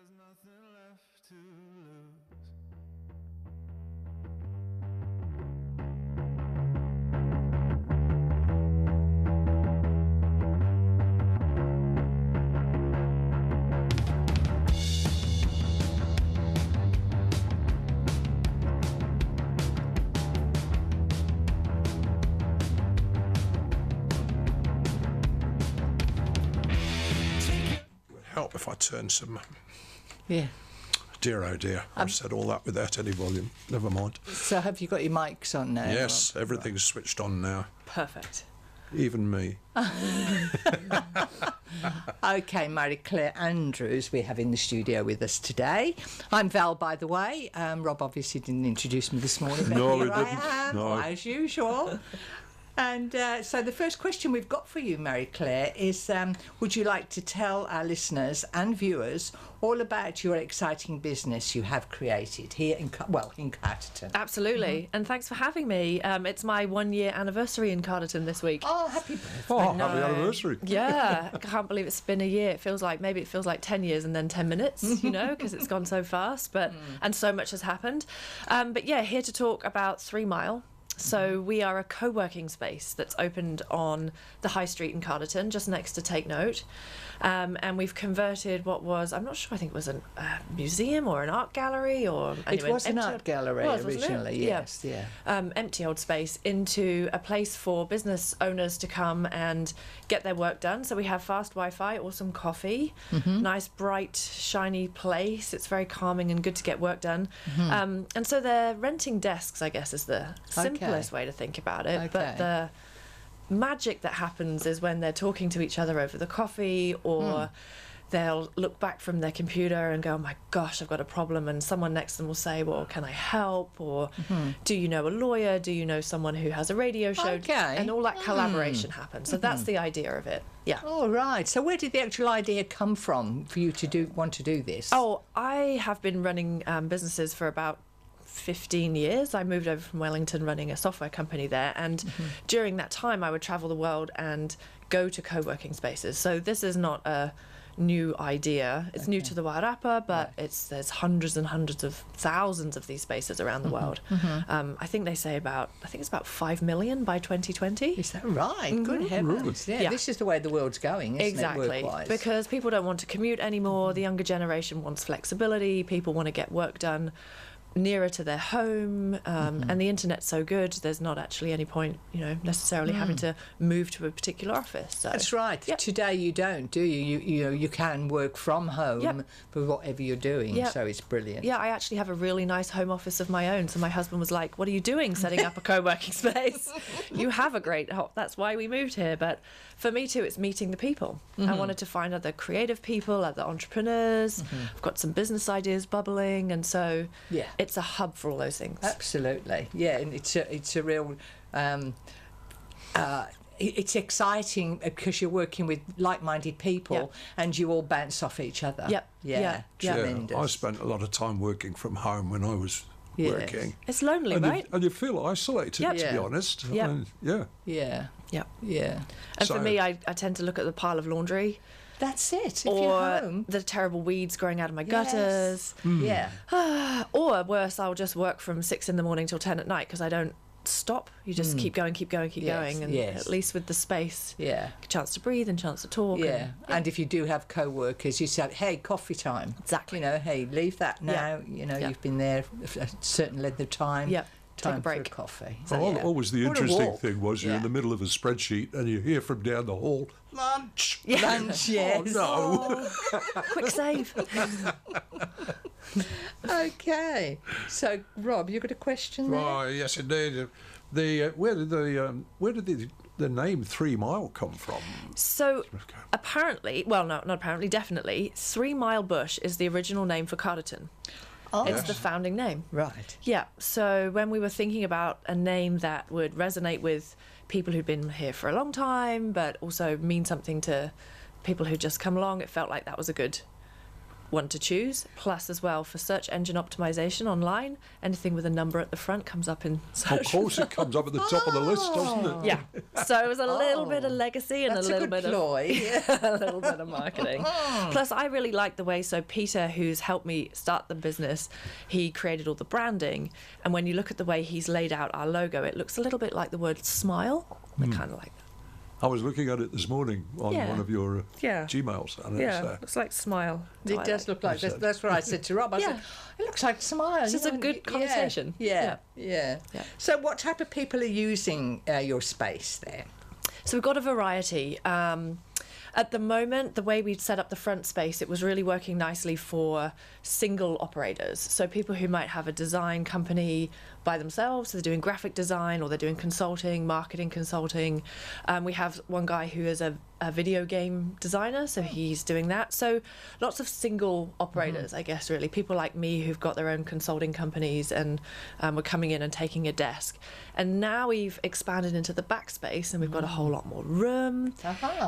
There's nothing left to lose. Help if I turn some. Yeah. Dear, oh dear. I've said all that without any volume. Never mind. So have you got your mics on now? Yes, everything's switched on now. Perfect. Even me. Okay, Marie-Claire Andrews we have in the studio with us today. I'm Val, by the way. Rob obviously didn't introduce me this morning, but No, here he I didn't. am, No. as usual. And so the first question we've got for you, Marie-Claire, is would you like to tell our listeners and viewers all about your exciting business you have created here in Carterton? Absolutely. And thanks for having me. It's my 1-year anniversary in Carterton this week. Oh, happy birthday. Oh, happy anniversary. Yeah, I can't believe it's been a year. It feels like 10 years and then 10 minutes, you know, because it's gone so fast, but and so much has happened. But yeah, here to talk about 3 Mile. So we are a co-working space that's opened on the High Street in Carterton, just next to Take Note. And we've converted what was, I'm not sure, I think it was a museum or an art gallery or... It was an art gallery wasn't it? originally, yes, yeah. Empty old space into a place for business owners to come and get their work done. So we have fast Wi-Fi, awesome coffee, nice, bright, shiny place. It's very calming and good to get work done. And so they're renting desks, I guess, is the simplest way to think about it. Okay. But the magic that happens is when they're talking to each other over the coffee, or they'll look back from their computer and go, oh my gosh, I've got a problem, and someone next to them will say, well, can I help? Or do you know a lawyer? Do you know someone who has a radio show? Okay. And all that collaboration happens. So that's the idea of it. Yeah. All right. So where did the actual idea come from for you to want to do this? Oh, I have been running businesses for about 15 years. I moved over from Wellington running a software company there, and during that time I would travel the world and go to co-working spaces. So this is not a new idea. It's new to the Wairarapa, but there's hundreds and hundreds of thousands of these spaces around the world. I think they say it's about 5 million by 2020. Is that right? Good heavens. Yeah, this is the way the world's going, isn't Exactly. it, work-wise? Because people don't want to commute anymore. The younger generation wants flexibility. People want to get work done nearer to their home, and the internet's so good, there's not actually any point, necessarily having to move to a particular office. So. That's right. Yep. Today you don't, do you? You can work from home for whatever you're doing, so it's brilliant. Yeah, I actually have a really nice home office of my own. So my husband was like, what are you doing setting up a co-working space? You have a great that's why we moved here. But for me too, it's meeting the people. I wanted to find other creative people, other entrepreneurs. I've got some business ideas bubbling, and so it's a hub for all those things. Absolutely, yeah, and it's a real. It's exciting because you're working with like-minded people and you all bounce off each other. Yeah. Tremendous. I spent a lot of time working from home when I was working. It's lonely, And right? you feel isolated, to be honest. Yeah. And for me, I tend to look at the pile of laundry. That's it. If Or you're home. the terrible weeds growing out of my gutters. Yeah. Or worse, I'll just work from 6 a.m. till 10 at night because I don't stop. You just keep going, and at least with the space, a chance to breathe and chance to talk. And if you do have co-workers, you say, hey, coffee time. Exactly. Hey, leave that now. You've been there a certain length of time. Take a Time break. for a coffee. Always the What a interesting walk. thing was you're in the middle of a spreadsheet and you hear from down the hall, lunch. Lunch, yes. Oh, no. Quick save. Okay. So, Rob, you got a question there? Oh, yes, indeed. Where did the name 3 Mile come from? So apparently, well, no, not apparently, definitely, 3 Mile Bush is the original name for Carterton. Oh, It's the founding name. right. Yeah. So when we were thinking about a name that would resonate with people who'd been here for a long time, but also mean something to people who just come along, it felt like that was a good one to choose. Plus, as well, for search engine optimization online, anything with a number at the front comes up in search. Of course, it comes up at the top of the list, doesn't it? Yeah. So it was a little bit of legacy and That's a little a good bit ploy. of a little bit of marketing. Plus, I really like the way. So Peter, who's helped me start the business, he created all the branding, and when you look at the way he's laid out our logo, it looks a little bit like the word smile. I kind of like that. I was looking at it this morning on Yeah. one of your Yeah. Gmails, and Yeah, looks like smile. It does look like that's what I said to Rob. I said, it looks like Smile. It's just a good connotation. Yeah. So what type of people are using your space there? So we've got a variety. At the moment, the way we'd set up the front space, it was really working nicely for single operators. So people who might have a design company by themselves, so they're doing graphic design or they're doing consulting, marketing consulting. We have one guy who is a video game designer, so he's doing that. So lots of single operators, I guess, really. People like me who've got their own consulting companies and were coming in and taking a desk. And now we've expanded into the back space and we've got a whole lot more room.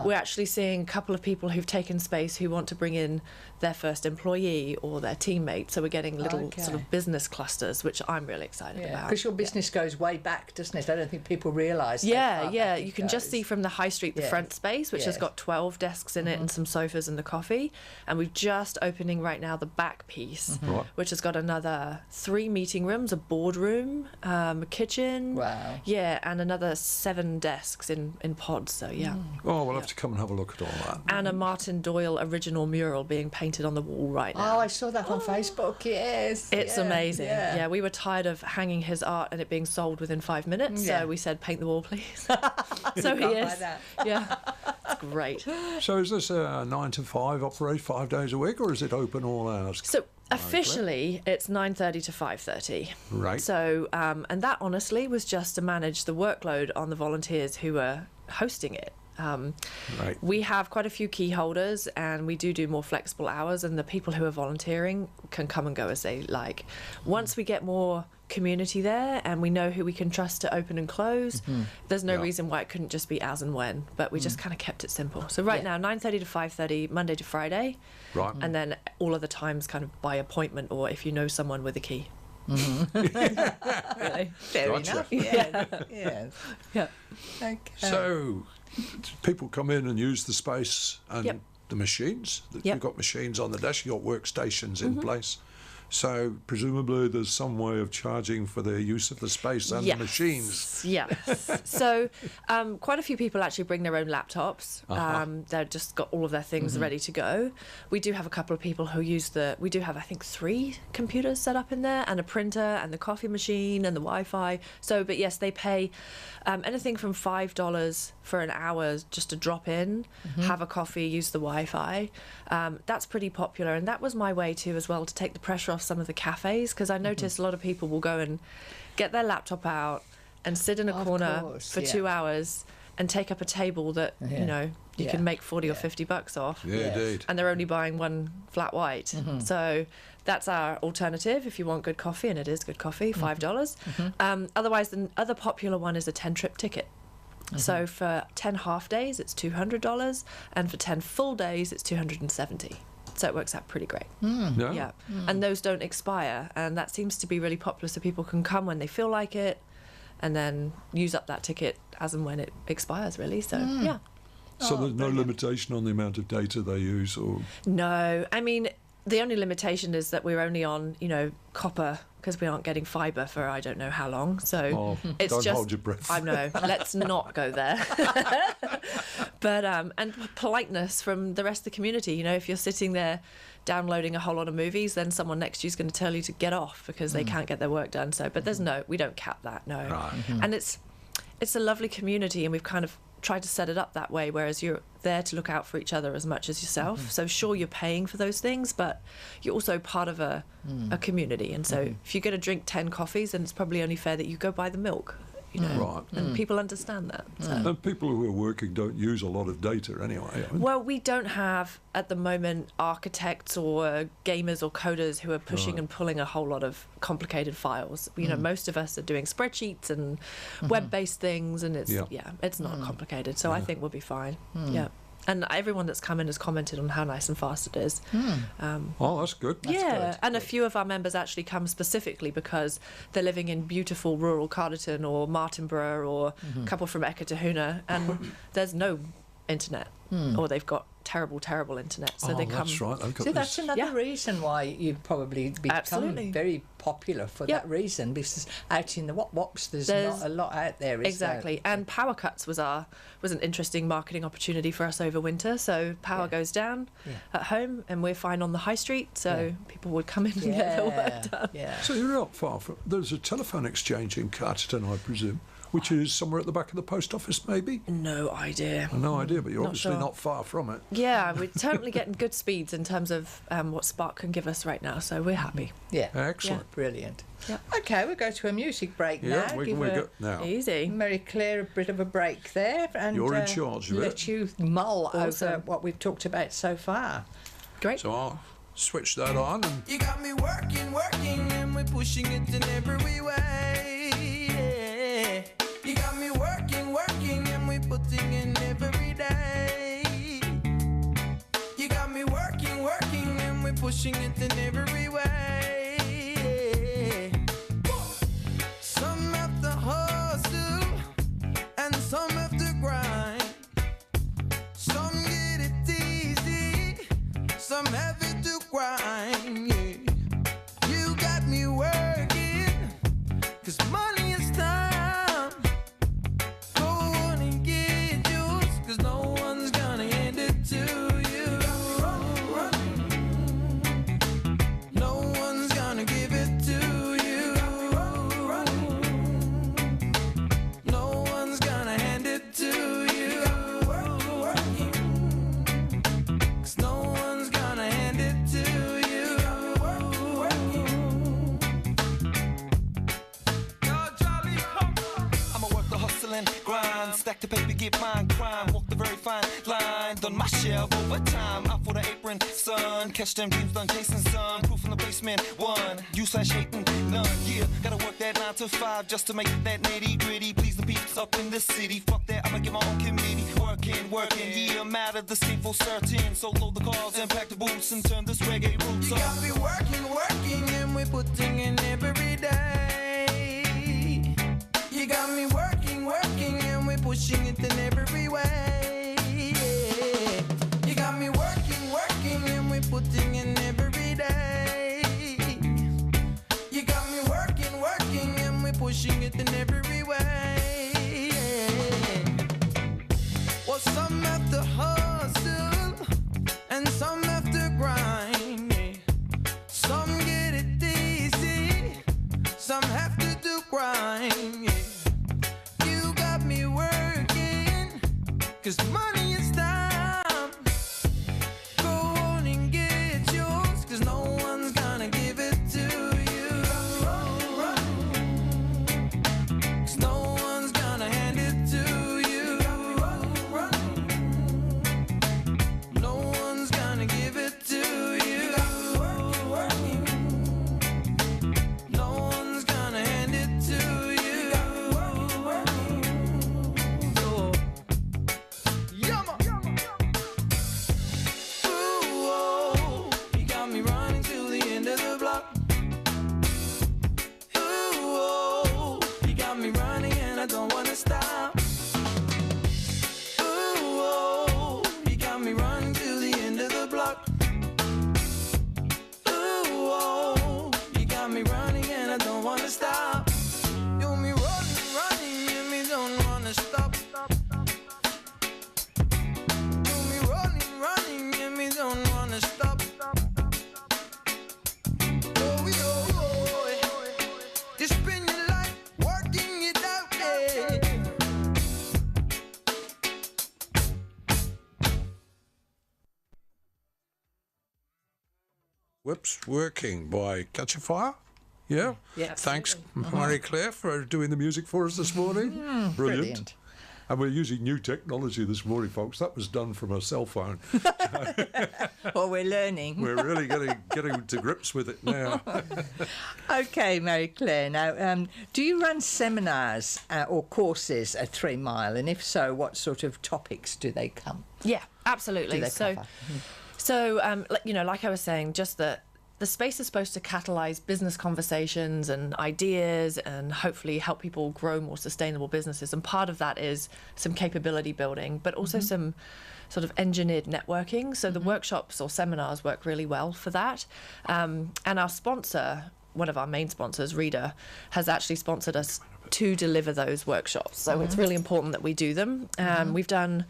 We're actually seeing a couple of people who've taken space who want to bring in their first employee or their teammate. So we're getting little sort of business clusters, which I'm really excited about. Because your business goes way back, doesn't it? I don't think people realise. Yeah. You can just see from the high street the front space, which has Yes. got 12 desks in it and some sofas and the coffee. And we've just opening right now the back piece, Right. which has got another 3 meeting rooms, a boardroom, a kitchen. Wow. Yeah, and another 7 desks in pods. So yeah. Oh, we'll have to come and have a look at all that. And a Martin Doyle original mural being painted on the wall right now. Oh, I saw that on Facebook. Yes. It's amazing. Yeah. Yeah, we were tired of hanging his art and it being sold within 5 minutes. Yeah. So we said, paint the wall, please. So he Can't buy is. that. Yeah, it's great. So is this a 9 to 5 operate 5 days a week, or is it open all hours? So officially, it's 9:30 to 5:30. Right. So, and that honestly was just to manage the workload on the volunteers who were hosting it. Right. We have quite a few key holders and we do more flexible hours, and the people who are volunteering can come and go as they like. Once we get more community there and we know who we can trust to open and close, there's no Yeah. reason why it couldn't just be as and when, but we just kind of kept it simple. So right now 9:30 to 5:30 Monday to Friday, Right. and then all other times kind of by appointment or if you know someone with a key. Really? Fair Gotcha. enough. Yeah. Yes. Yeah. Okay. So people come in and use the space and Yep. the machines. Yep. You've got machines on the desk, you've got workstations in place. So presumably there's some way of charging for the use of the space and the machines. Yes. So quite a few people actually bring their own laptops. They've just got all of their things ready to go. We do have a couple of people who use we do have, I think, 3 computers set up in there and a printer and the coffee machine and the Wi-Fi. So, but yes, they pay anything from $5 for an hour just to drop in, have a coffee, use the Wi-Fi. That's pretty popular. And that was my way too as well, to take the pressure off some of the cafes, because I noticed a lot of people will go and get their laptop out and sit in a Of corner course, for 2 hours and take up a table that you know you can make 40 or 50 bucks off, Yeah, indeed. and they're only buying one flat white. So that's our alternative if you want good coffee, and it is good coffee, $5. Otherwise, the other popular one is a 10-trip ticket. So for 10 half days, it's $200, and for 10 full days, it's $270. So it works out pretty great. No? Yeah. And those don't expire, and that seems to be really popular, so people can come when they feel like it and then use up that ticket as and when it expires, really. So yeah. So there's no limitation on the amount of data they use, or No, I mean, the only limitation is that we're only on, copper, because we aren't getting fibre for I don't know how long. So it's don't just, hold your breath. I know, let's not go there. But and politeness from the rest of the community. If you're sitting there downloading a whole lot of movies, then someone next to you is going to tell you to get off because they can't get their work done. So, but we don't cap that, no. Right. And it's a lovely community, and we've kind of tried to set it up that way, whereas you're there to look out for each other as much as yourself. So sure, you're paying for those things, but you're also part of a community. And so if you're going to drink 10 coffees, then it's probably only fair that you go buy the milk. Right. And people understand that. So. And people who are working don't use a lot of data anyway. Well, we don't have at the moment architects or gamers or coders who are pushing and pulling a whole lot of complicated files. Most of us are doing spreadsheets and web-based things, and it's it's not complicated. So I think we'll be fine. Yeah. And everyone that's come in has commented on how nice and fast it is. Oh, that's good. Yeah, and a few of our members actually come specifically because they're living in beautiful rural Carterton or Martinborough, or a couple from Eketahuna, and there's no internet, or they've got terrible internet, so they come. That's right. I've got So that's this. another reason why you've probably become Absolutely. very popular for Yep. that reason, because out in the Wops there's There's- not a lot out there. Is Exactly, and power cuts was an interesting marketing opportunity for us over winter. So power goes down at home, and we're fine on the high street, so people would come in and get their work done. Yeah. So you're not far from. There's a telephone exchange in Carterton, I presume, which is somewhere at the back of the post office, maybe. No idea. No idea, but you're Not obviously sure. not far from it. Yeah, we're totally getting good speeds in terms of what Spark can give us right now, so we're happy. Yeah. Excellent. Brilliant. Yep. Okay, we'll go to a music break Yeah, now. we Give go now. Easy. Mary Claire a bit of a break there, and You're in charge of it. let you mull over Awesome. what we've talked about so far. Great. So I'll switch that on. And You got me working, and we're pushing it in every way. Yeah. You got me working, and we're putting in every day. You got me working, and we're pushing it in every way. Some have to hustle, and some have to grind. Some get it easy, some have it to grind. Yeah. You got me working, 'cause money is time. Go on and get yours, 'cause no one's gonna hand it to you. No one's gonna give it to you. No one's gonna hand it to you. 'Cause no one's gonna hand it to you. Yo, Charlie, I'ma work the hustle and grind, stack the paper, get mine, crime, walk the very fine line, done my share of overtime, out for the apron, son, catch them dreams done chasing sun, proof in the basement, one, you/hating, none, yeah, gotta work that 9 to 5 just to make it that nitty gritty, please the peeps up in the city, fuck that, I'ma get my own committee, working, yeah, I'm out of the scene for certain, so load the cars and pack the boots and turn this reggae roots up. You got me working, and we're putting in every day. You got me working, and we're pushing it in every way. Yeah. You got me working, and we're putting in every day. You got me working, and we're pushing it in every way. Yeah. Well, some have to hustle, and some have to grind. Yeah. Some get it easy, some have to do grind. Yeah. You got me working, 'cause money is time. Go on and get yours, 'cause no one's gonna give it to you. 'Cause no one's gonna hand it to you. No one's gonna give it to you. No one's gonna hand it to you. Oh. Yama. Ooh, oh, you got me running to the end of the block. Ooh, oh, you got me running and I don't wanna stop. Ooh, oh, you got me running to the end of the block. Ooh, oh, you got me running and I don't wanna stop. You me running, and me don't wanna stop. You me running, and me don't wanna stop. Oh, just spend your life working it out, yeah. Whoops, Working by Catch a Fire. Yeah. Yeah, Thanks, Mary Claire, for doing the music for us this morning. Brilliant. And we're using new technology this morning, folks. That was done from a cell phone. Well, we're learning. We're really getting to grips with it now. Okay, Mary Claire. Now, do you run seminars or courses at 3 Mile? And if so, what sort of topics do they come? Yeah, absolutely. Do they So, cover? like I was saying, just the space is supposed to catalyse business conversations and ideas and hopefully help people grow more sustainable businesses. And part of that is some capability building, but also some sort of engineered networking. So the workshops or seminars work really well for that. And our sponsor, one of our main sponsors, Reader, has actually sponsored us to deliver those workshops. So it's really important that we do them. We've done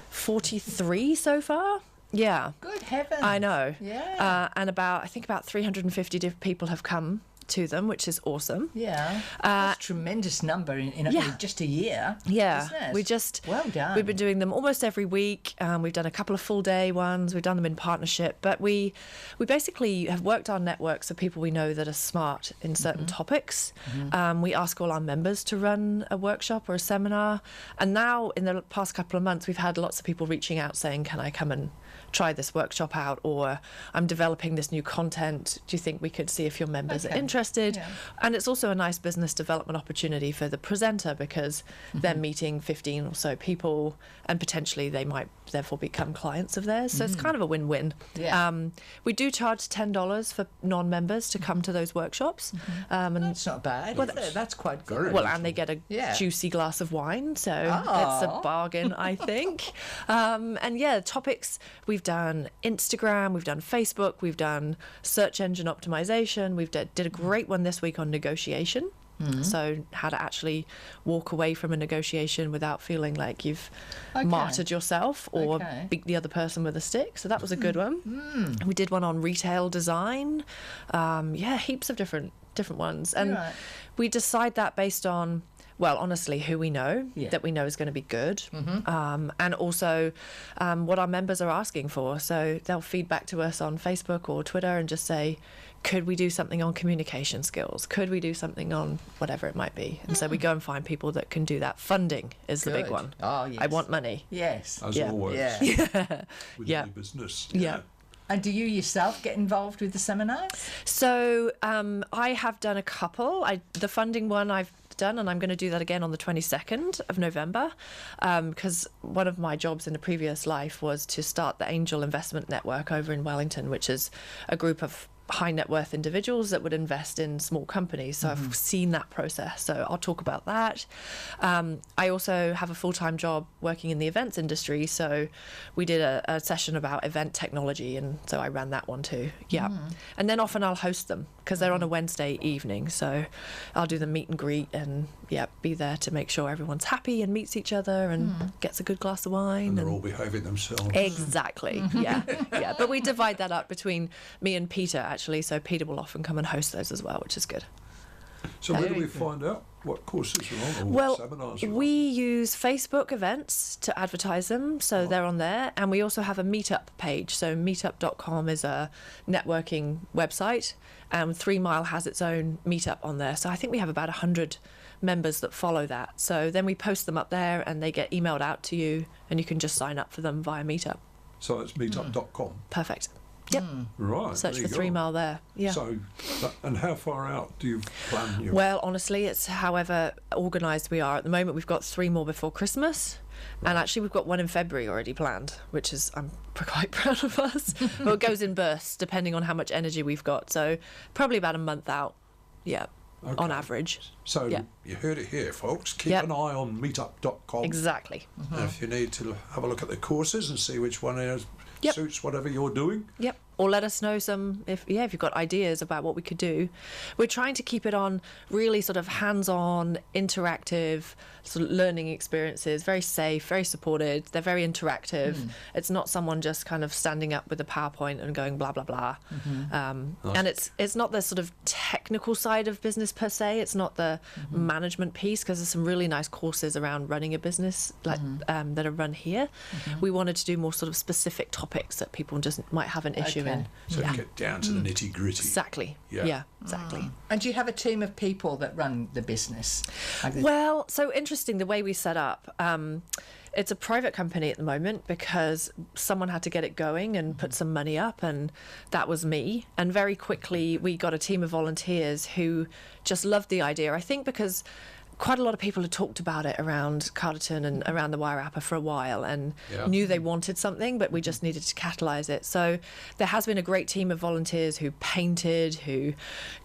43 so far. Yeah. Good heavens. I know. Yeah. And I think about 350 people have come to them, which is awesome. Yeah. That's a tremendous number in just a year. Yeah. Isn't it? Well done. We've been doing them almost every week. We've done a couple of full day ones. We've done them in partnership. But we basically have worked our networks of people we know that are smart in certain topics. We ask all our members to run a workshop or a seminar. And now in the past couple of months, we've had lots of people reaching out saying, can I come and try this workshop out, or I'm developing this new content. Do you think we could see if your members are interested? Yeah. And it's also a nice business development opportunity for the presenter because they're meeting 15 or so people and potentially they might therefore become clients of theirs. So it's kind of a win-win. Yeah. We do charge $10 for non-members to come to those workshops. And that's not bad. Well, that's quite good. Well, and they get a juicy glass of wine, so it's a bargain, I think. And yeah, topics, we've done Instagram, we've done Facebook, we've done search engine optimization, we've did a great one this week on negotiation. So how to actually walk away from a negotiation without feeling like you've martyred yourself or beat the other person with a stick. So that was a good one. We did one on retail design. Heaps of different ones. And we decide that based on, well, honestly, who we know that we know is going to be good, and also what our members are asking for. So they'll feed back to us on Facebook or Twitter and just say, could we do something on communication skills? Could we do something on whatever it might be? And so we go and find people that can do that. Funding is the big one. Oh, yes. I want money. Yes. As always. Yeah. With any business. Yeah. And do you yourself get involved with the seminars? So I have done a couple. The funding one I've done, and I'm going to do that again on the 22nd of November, because one of my jobs in a previous life was to start the Angel Investment Network over in Wellington, which is a group of high net worth individuals that would invest in small companies. So I've seen that process. So I'll talk about that. I also have a full-time job working in the events industry. So we did a session about event technology. And so I ran that one too. Yeah. And then often I'll host them because they're on a Wednesday evening. So I'll do the meet and greet and be there to make sure everyone's happy and meets each other and gets a good glass of wine. And they're all behaving themselves. Exactly. Yeah. But we divide that up between me and Peter, actually, so Peter will often come and host those as well, which is good. So where do we find out what courses are on or what seminars are on? We use Facebook events to advertise them, so they're on there, and we also have a meetup page. So meetup.com is a networking website, and 3 Mile has its own meetup on there. So I think we have about 100 members that follow that. So then we post them up there and they get emailed out to you and you can just sign up for them via meetup. So it's meetup.com. Perfect. Yep. Right. Search for 3 Mile there. Yeah. So, and how far out do you plan your... Well, honestly, it's however organised we are. At the moment, we've got 3 more before Christmas. And actually, we've got one in February already planned, which is, I'm quite proud of us. But it goes in bursts, depending on how much energy we've got. So probably about a month out. Yeah. Okay. On average. So you heard it here, folks. Keep an eye on meetup.com. Exactly. And if you need to have a look at the courses and see which one suits whatever you're doing. Yep. Or let us know if you've got ideas about what we could do. We're trying to keep it on really sort of hands-on, interactive sort of learning experiences, very safe, very supported. They're very interactive. It's not someone just kind of standing up with a PowerPoint and going blah, blah, blah. And it's not the sort of technical side of business per se. It's not the management piece, because there's some really nice courses around running a business that are run here. We wanted to do more sort of specific topics that people just might have an issue genuine. So get down to the nitty gritty. Exactly. Yeah. Yeah, exactly. And do you have a team of people that run the business? Well, so interesting the way we set up. It's a private company at the moment because someone had to get it going and put some money up, and that was me. And very quickly we got a team of volunteers who just loved the idea. I think because quite a lot of people had talked about it around Carterton and around the Wairarapa for a while and knew they wanted something, but we just needed to catalyse it. So there has been a great team of volunteers who painted, who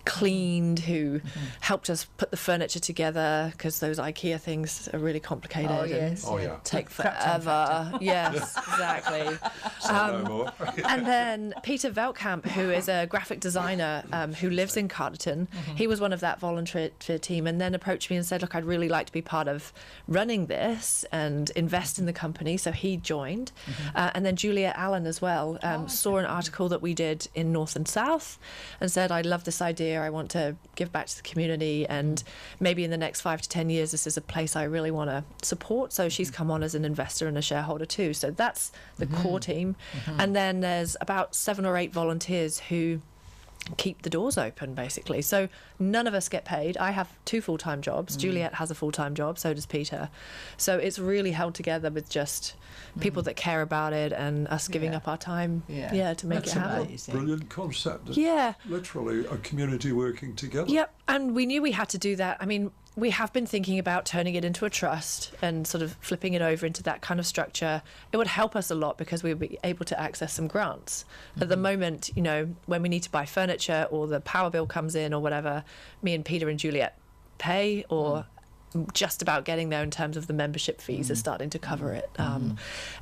cleaned, who helped us put the furniture together, because those IKEA things are really complicated and take forever. Yes, exactly. No more. And then Peter Veldkamp, who is a graphic designer who lives in Carterton, he was one of that volunteer team, and then approached me and said, look, I'd really like to be part of running this and invest in the company. So he joined. And then Juliet Allen as well saw an article that we did in North and South and said, I love this idea. I want to give back to the community. And maybe in the next 5 to 10 years, this is a place I really want to support. So she's come on as an investor and a shareholder too. So that's the core team. And then there's about 7 or 8 volunteers who keep the doors open, basically. So none of us get paid. I have 2 full-time jobs. Juliet has a full-time job, so does Peter. So it's really held together with just people that care about it and us giving up our time to make it happen. Amazing. Brilliant concept. Yeah. Literally a community working together. Yep. And we knew we had to do that. I mean, we have been thinking about turning it into a trust and sort of flipping it over into that kind of structure. It would help us a lot because we would be able to access some grants. At the moment, you know, when we need to buy furniture or the power bill comes in or whatever, me and Peter and Juliet pay, or just about getting there in terms of the membership fees are starting to cover it.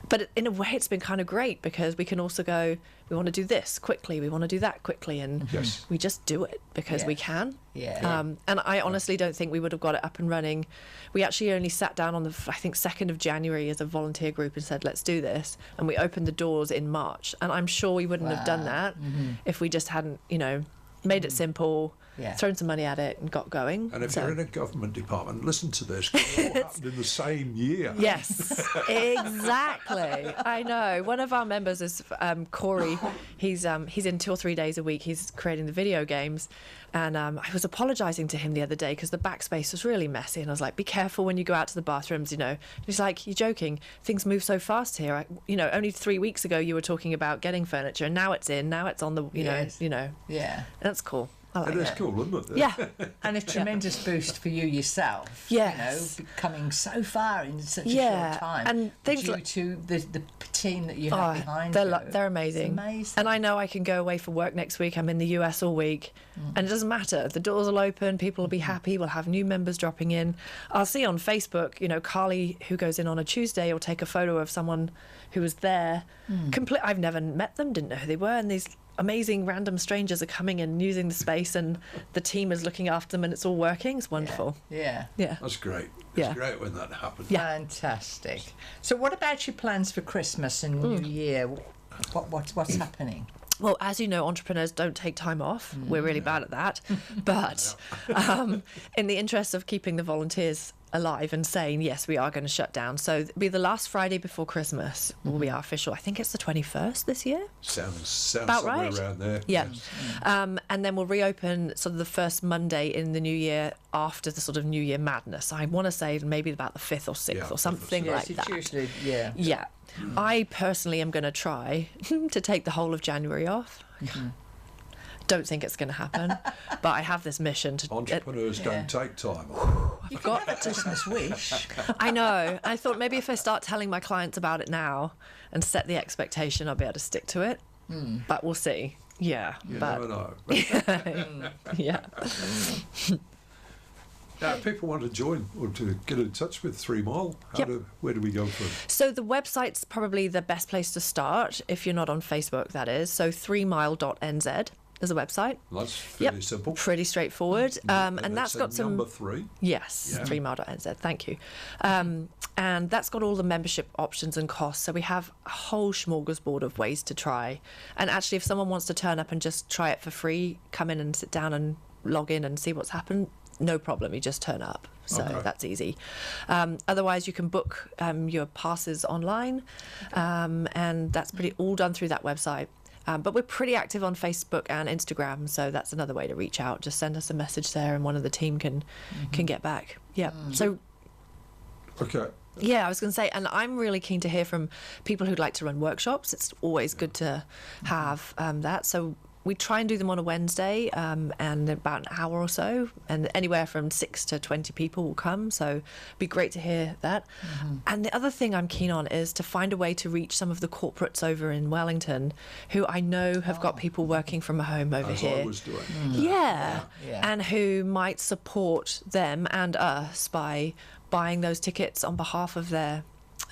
But in a way, it's been kind of great because we can also go, we want to do this quickly, we want to do that quickly, and we just do it because we can. And I honestly don't think we would have got it up and running. We actually only sat down on the, I think, 2nd of January as a volunteer group and said, let's do this. And we opened the doors in March. And I'm sure we wouldn't have done that if we just hadn't, you know, made it simple, thrown some money at it and got going. And if you're in a government department, listen to this, 'cause it all happened in the same year. Yes, exactly. I know. One of our members is Corey. He's in 2 or 3 days a week. He's creating the video games. And I was apologising to him the other day because the backspace was really messy. And I was like, be careful when you go out to the bathrooms, you know. And he's like, you're joking. Things move so fast here. You know, only 3 weeks ago you were talking about getting furniture, and now it's in, now it's on the, you know. Yeah. That's cool. I like It is it. cool, isn't it? Yeah. And a tremendous boost for you yourself. Yes. You know, coming so far in such a Yeah, short time. and things due like- to the team that you have behind they're, you. they're amazing. It's amazing. And I know I can go away for work next week. I'm in the US all week. And it doesn't matter. The doors will open. People will be happy. We'll have new members dropping in. I'll see on Facebook, you know, Carly, who goes in on a Tuesday, will take a photo of someone who was there. I've never met them, didn't know who they were. And these amazing random strangers are coming and using the space, and the team is looking after them, and it's all working. It's wonderful. Yeah. That's great. It's Yeah. great when that happens. Fantastic. So what about your plans for Christmas and New Year? What's happening? Well, as you know, entrepreneurs don't take time off. We're really bad at that. But in the interest of keeping the volunteers alive and sane, yes, we are going to shut down. So it'll be the last Friday before Christmas will be our official. I think it's the 21st this year. Sounds About somewhere right. around there. Yeah. Yes. And then we'll reopen sort of the first Monday in the new year after the sort of New Year madness. I want to say maybe about the 5th or 6th Yeah, or something 5th or like 6th. that. It's usually, Yeah. I personally am going to try to take the whole of January off. Don't think it's going to happen, but I have this mission to. Entrepreneurs don't take time off. You can have a Christmas wish. I know. I thought maybe if I start telling my clients about it now and set the expectation, I'll be able to stick to it. But we'll see. Yeah. You but never know. yeah. Now, if people want to join or to get in touch with 3 Mile, where do we go from? So the website's probably the best place to start if you're not on Facebook, that is. So 3mile.nz is a website. That's fairly simple. Pretty straightforward. And that's got some number 3. Yes, Yeah. 3mile.nz, thank you. And that's got all the membership options and costs. So we have a whole smorgasbord of ways to try. And actually, if someone wants to turn up and just try it for free, come in and sit down and log in and see what's happened, no problem, you just turn up. So that's easy. Otherwise, you can book your passes online, and that's pretty all done through that website. But we're pretty active on Facebook and Instagram, so that's another way to reach out. Just send us a message there, and one of the team can get back. Yeah. So. Okay. Yeah, I was going to say, and I'm really keen to hear from people who'd like to run workshops. It's always good to have that. So we try and do them on a Wednesday, and about an hour or so, and anywhere from 6 to 20 people will come. So it'd be great to hear that. And the other thing I'm keen on is to find a way to reach some of the corporates over in Wellington who I know have got people working from home over As here. I was doing. Yeah. And who might support them and us by buying those tickets on behalf of their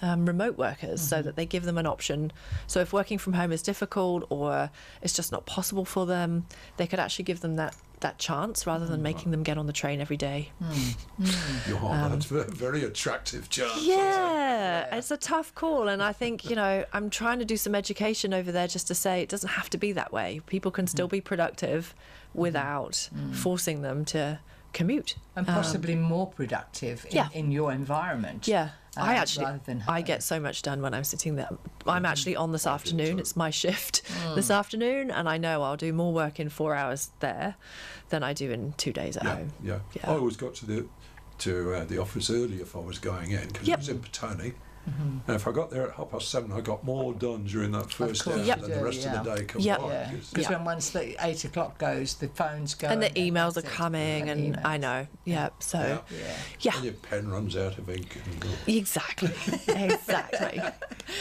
remote workers, so that they give them an option. So if working from home is difficult or it's just not possible for them, they could actually give them that chance rather than making them get on the train every day. That's a very attractive chance. Yeah, it's a tough call, and I think, I'm trying to do some education over there just to say it doesn't have to be that way. People can still be productive without forcing them to commute. And possibly more productive in your environment. Yeah. rather than I home. get so much done when I'm sitting there. I'm actually on this afternoon. It's my shift this afternoon, and I know I'll do more work in 4 hours there than I do in 2 days at home. Yeah. I always got to the office early if I was going in, because it was in Petone. And if I got there at 7:30, I got more done during that first hour than the rest of the day combined. Because when once the 8 o'clock goes, the phones go. And the emails are coming, and emails. I know. So, And your pen runs out of ink. Exactly. Exactly.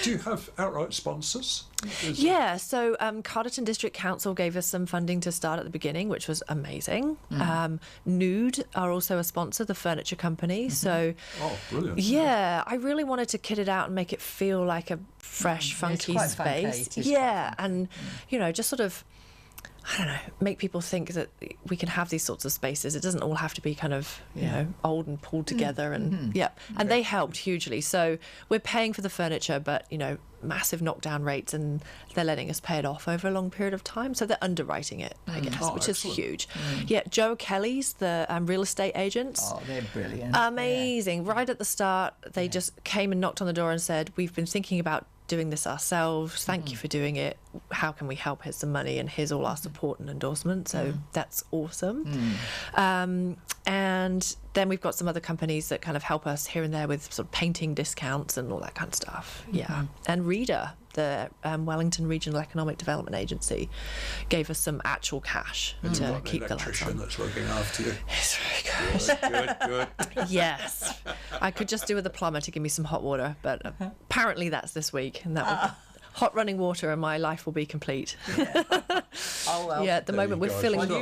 Do you have outright sponsors? Yeah, so Carterton District Council gave us some funding to start at the beginning, which was amazing. Nude are also a sponsor, the furniture company. So, brilliant. Yeah, I really wanted to kit it out and make it feel like a fresh, funky quite space. funky. And, just sort of, I don't know, make people think that we can have these sorts of spaces. It doesn't all have to be kind of, old and pulled together. And and they helped hugely. So we're paying for the furniture, but, massive knockdown rates, and they're letting us pay it off over a long period of time. So they're underwriting it, I guess, which is huge. Yeah, Joe Kelly's the real estate agents. Oh, they're brilliant. Amazing. Right at the start, they just came and knocked on the door and said, we've been thinking about doing this ourselves. Thank you for doing it. How can we help? Here's some money, and here's all our support and endorsement. So that's awesome. And then we've got some other companies that kind of help us here and there with sort of painting discounts and all that kind of stuff. And Reader, the Wellington Regional Economic Development Agency, gave us some actual cash to keep the lights on. That's looking after you. It's very good. Good. Yes. I could just do with a plumber to give me some hot water, but apparently that's this week, and that will hot running water, and my life will be complete. Oh, well. Yeah, at the moment we're filling You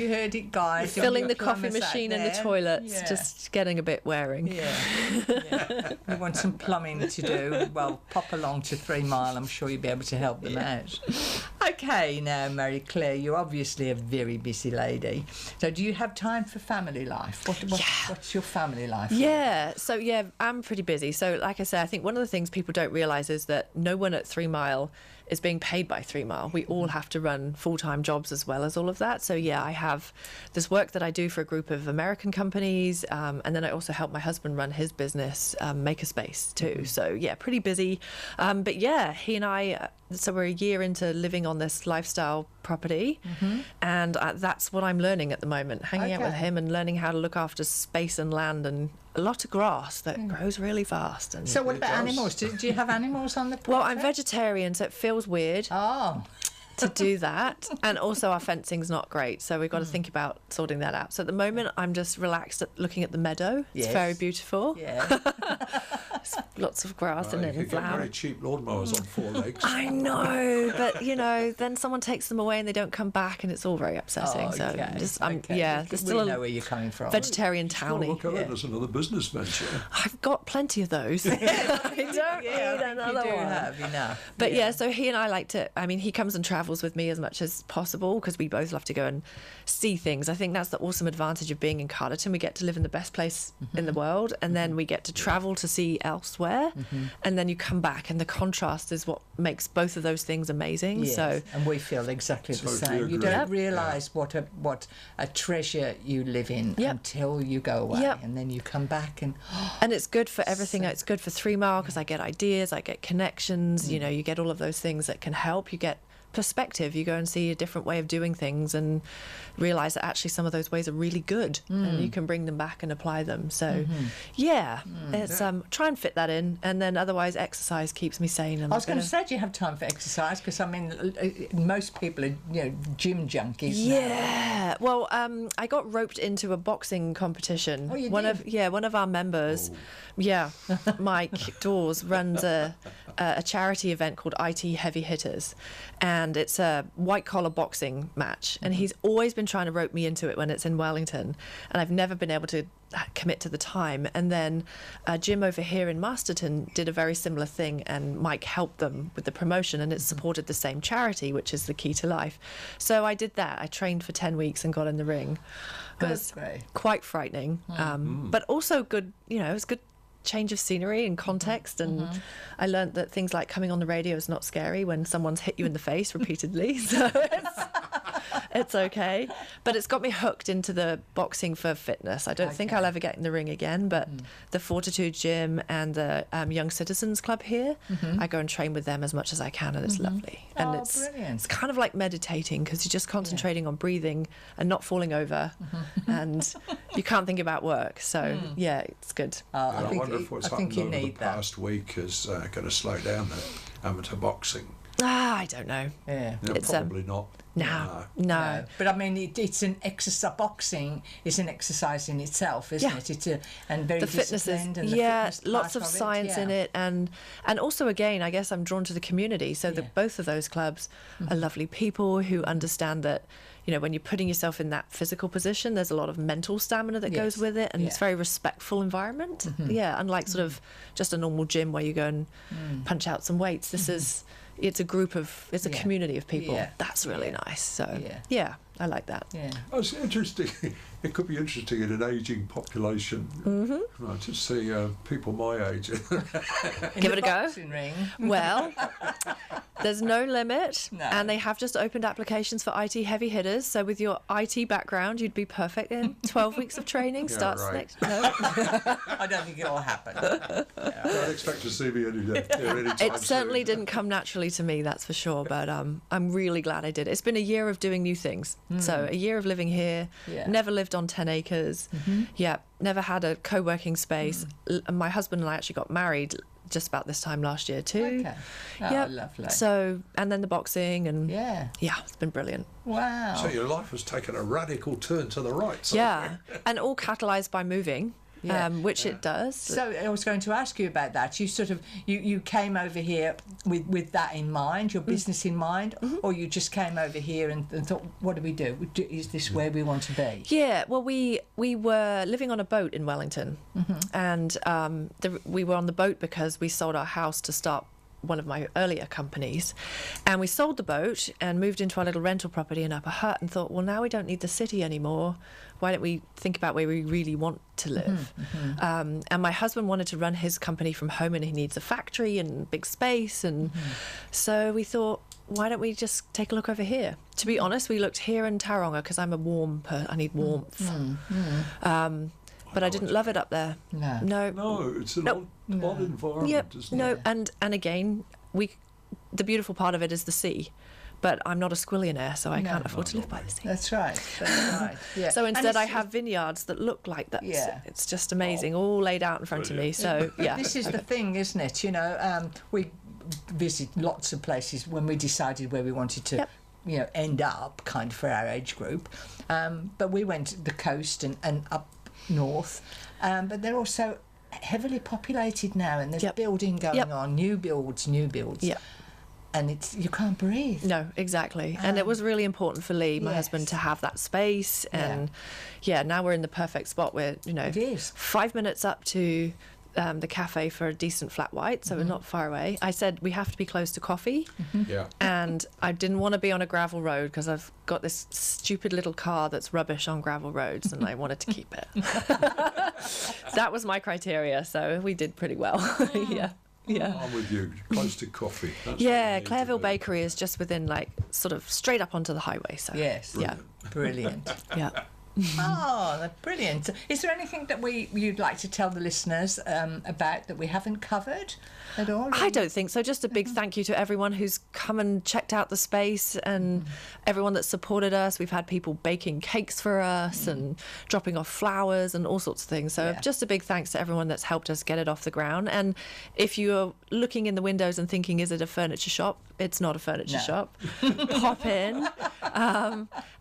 heard it, guys. filling the coffee machine in the toilets, Yeah. just getting a bit wearing. You want some plumbing to do, well, pop along to 3 Mile. I'm sure you'll be able to help them out. Okay, now, Mary Claire, you're obviously a very busy lady. So do you have time for family life? What's your family life? So I'm pretty busy. So like I say, I think one of the things people don't realise is that no one at 3 Mile is being paid by 3 Mile. We all have to run full-time jobs as well as all of that. So I have this work that I do for a group of American companies, and then I also help my husband run his business, Makerspace too. So pretty busy. But he and I, so we're a year into living on this lifestyle property, and that's what I'm learning at the moment, hanging out with him and learning how to look after space and land and a lot of grass that grows really fast. And So what about animals? Do you have animals on the property? well, I'm vegetarian, so it feels weird to do that. And also our fencing's not great, so we've got to think about sorting that out. So at the moment, I'm just relaxed at looking at the meadow. It's very beautiful. Yeah. Lots of grass You and could get flowers. very cheap lawnmowers on 4 legs. I know, but then someone takes them away and they don't come back, and it's all very upsetting. So there's still know a where you're coming from. vegetarian Oh, townie. look at it as another business venture. I've got plenty of those. I don't need another you do one. have enough. But so he and I like to, he comes and travels with me as much as possible because we both love to go and see things. I think that's the awesome advantage of being in Carterton. We get to live in the best place in the world, and then we get to travel to see our elsewhere, and then you come back, and the contrast is what makes both of those things amazing. Yes, So, and we feel exactly the Totally same. You agree. don't realise what a treasure you live in until you go away, and then you come back and it's good for everything. It's good for 3 Mile because I get ideas, I get connections. You know, you get all of those things that can help. You get perspective. You go and see a different way of doing things and realise that actually some of those ways are really good, and you can bring them back and apply them. So it's try and fit that in, and then otherwise exercise keeps me sane. And I was going to say, do you have time for exercise? Because I mean, most people are, you know, gym junkies. Yeah. Well, I got roped into a boxing competition. Oh, you one did? of one of our members, Mike Dawes, runs a charity event called IT Heavy Hitters, and it's a white collar boxing match. And he's always been trying to rope me into it when it's in Wellington, and I've never been able to commit to the time. And then a gym over here in Masterton did a very similar thing, and Mike helped them with the promotion, and it supported the same charity, which is the key to life. So I did that. I trained for 10 weeks and got in the ring. It was quite frightening, but also good. You know, it was good change of scenery and context, and I learned that things like coming on the radio is not scary when someone's hit you in the face repeatedly. So it's okay. But it's got me hooked into the boxing for fitness. I don't think I'll ever get in the ring again, but the Fortitude Gym and the Young Citizens Club here, I go and train with them as much as I can, and it's lovely. And it's kind of like meditating, because you're just concentrating on breathing and not falling over, and you can't think about work. So yeah, it's good. I wonder if what's happened over the past week is going to slow down the amateur boxing. I don't know. Yeah. It's probably not. No. But I mean, it's an exercise. Boxing is an exercise in itself, isn't it? And very the fitness disciplined. Is, and lots the of fitness science in it, and also again, I guess I'm drawn to the community. So that both of those clubs are lovely people who understand that. You know, when you're putting yourself in that physical position, there's a lot of mental stamina that goes with it, and it's a very respectful environment. Unlike sort of just a normal gym where you go and punch out some weights. This is, it's a community of people. That's really nice. So I like that. Yeah. Oh, it's interesting. It could be interesting in an ageing population. To see people my age. Give it a go. Ring. Well, there's no limit, and they have just opened applications for IT heavy hitters. So with your IT background, you'd be perfect in 12 weeks of training. Starts next. No, I don't think it'll happen. Don't expect to see me anytime it certainly soon. didn't come naturally to me, that's for sure. But I'm really glad I did. It's been a year of doing new things. So a year of living here. Never lived on 10 acres. Never had a co-working space. My husband and I actually got married just about this time last year too. Lovely. So, and then the boxing, and it's been brilliant. Wow. So your life has taken a radical turn to the right. And all catalysed by moving. Which it does. So I was going to ask you about that. You sort of you came over here with that in mind, your business in mind, or you just came over here and thought, what do we do? Is this where we want to be? Yeah. Well, we were living on a boat in Wellington, and we were on the boat because we sold our house to start one of my earlier companies, and we sold the boat and moved into our little rental property in Upper Hutt, and thought, well, now we don't need the city anymore. Why don't we think about where we really want to live? And my husband wanted to run his company from home, and he needs a factory and big space, and so we thought, why don't we just take a look over here? To be honest, we looked here in Tauranga because I'm a warm person. I need warmth. But I didn't love it up there. No, it's an odd environment, isn't it? And again, the beautiful part of it is the sea. But I'm not a squillionaire, so I can't afford to live by the sea. That's right. Yeah. So instead, I have vineyards that look like that. Yeah. It's just amazing, all laid out in front of me. So This is the thing, isn't it? You know, we visit lots of places when we decided where we wanted to. You know, end up kind of for our age group. But we went to the coast and up north. But they're also heavily populated now, and there's building going on, new builds. And you can't breathe. No, exactly. And it was really important for Lee, my husband, to have that space. And now we're in the perfect spot where, you know, it is 5 minutes up to the cafe for a decent flat white, so we're not far away. I said we have to be close to coffee. Yeah. And I didn't want to be on a gravel road because I've got this stupid little car that's rubbish on gravel roads, and I wanted to keep it. That was my criteria, so we did pretty well. Yeah. I'm with you. Close to coffee. That's Yeah, what you need to Clairville do. Bakery is just within, like, sort of straight up onto the highway. So Yes. yeah, Brilliant. yeah. Oh, that's brilliant. Is there anything that you'd like to tell the listeners about that we haven't covered at all? I don't think so. Just a big thank you to everyone who's come and checked out the space and everyone that's supported us. We've had people baking cakes for us and dropping off flowers and all sorts of things. So just a big thanks to everyone that's helped us get it off the ground. And if you're looking in the windows and thinking, is it a furniture shop? It's not a furniture shop. Pop in.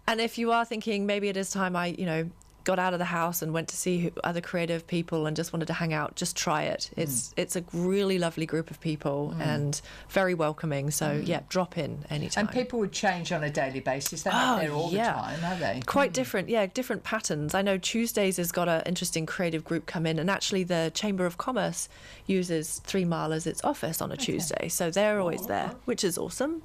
And if you are thinking maybe it is time I, got out of the house and went to see other creative people and just wanted to hang out, just try it. It's a really lovely group of people and very welcoming. So drop in anytime. And people would change on a daily basis. They're not there all the time, are they? Quite different, different patterns. I know Tuesdays has got an interesting creative group come in, and actually the Chamber of Commerce uses 3 Mile as its office on a Tuesday, so they're always there, which is awesome.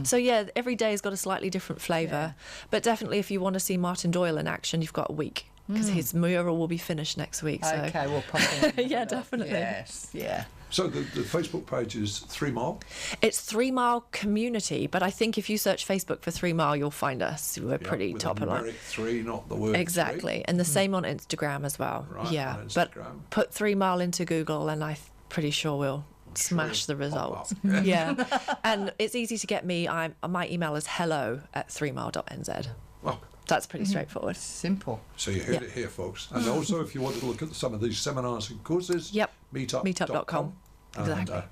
So every day has got a slightly different flavour, but definitely if you want to see Martin Doyle in action, you've got a week, because his mural will be finished next week. So. Okay, we'll pop in. Yeah, definitely. Yes, yeah. So the Facebook page is 3 Mile? It's 3 Mile Community, but I think if you search Facebook for 3 Mile, you'll find us. We're pretty with top the of line. numeric 3, not the word Exactly, 3. and the same on Instagram as well. Right, yeah, on but Instagram. put 3 Mile into Google, and I'm pretty sure we'll smash the results. pop up. Yeah, and it's easy to get me. My email is hello@3mile.nz. Well, That's pretty straightforward. Simple. so you heard it here, folks. And also, if you want to look at some of these seminars and courses, Yep. meetup.com. Exactly. And,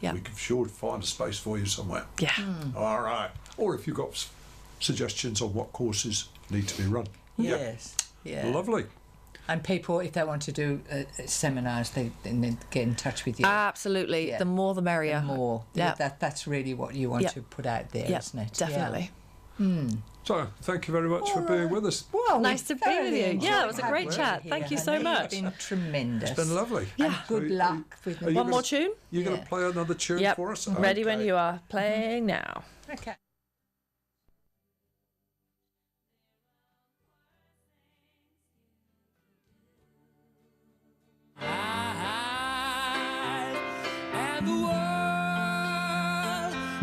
Yeah. we can sure find a space for you somewhere. Yeah. All right. Or if you've got suggestions on what courses need to be run. Yes. Yeah. Lovely. And people, if they want to do seminars, they get in touch with you. Absolutely. Yeah. The more the merrier. More. Yeah. That's really what you want to put out there, Yeah, isn't it? definitely. So, thank you very much for being with us. Well, Nice to be with you. Yeah, it was a great chat. Thank you so much. It's been tremendous. It's been lovely. And good luck with are you One gonna- more tune? You're going to play another tune Yep. for us? Ready when Okay. you are. Playing now. Okay. And the world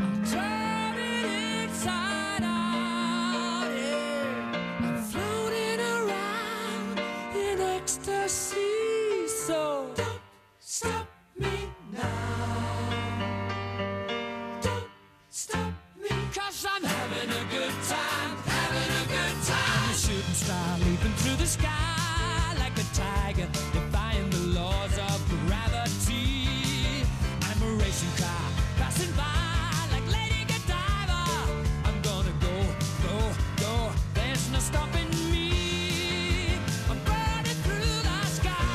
are turning inside out. Yeah. I'm floating around in ecstasy. So don't stop me now. Don't stop me. 'Cause I'm having a good time, having a good time. I'm a shooting star leaping through the sky like a tiger, defying the laws of gravity. I'm a racing car passing by like Lady Godiva. I'm gonna go, go, go. There's no stopping me. I'm burning through the sky.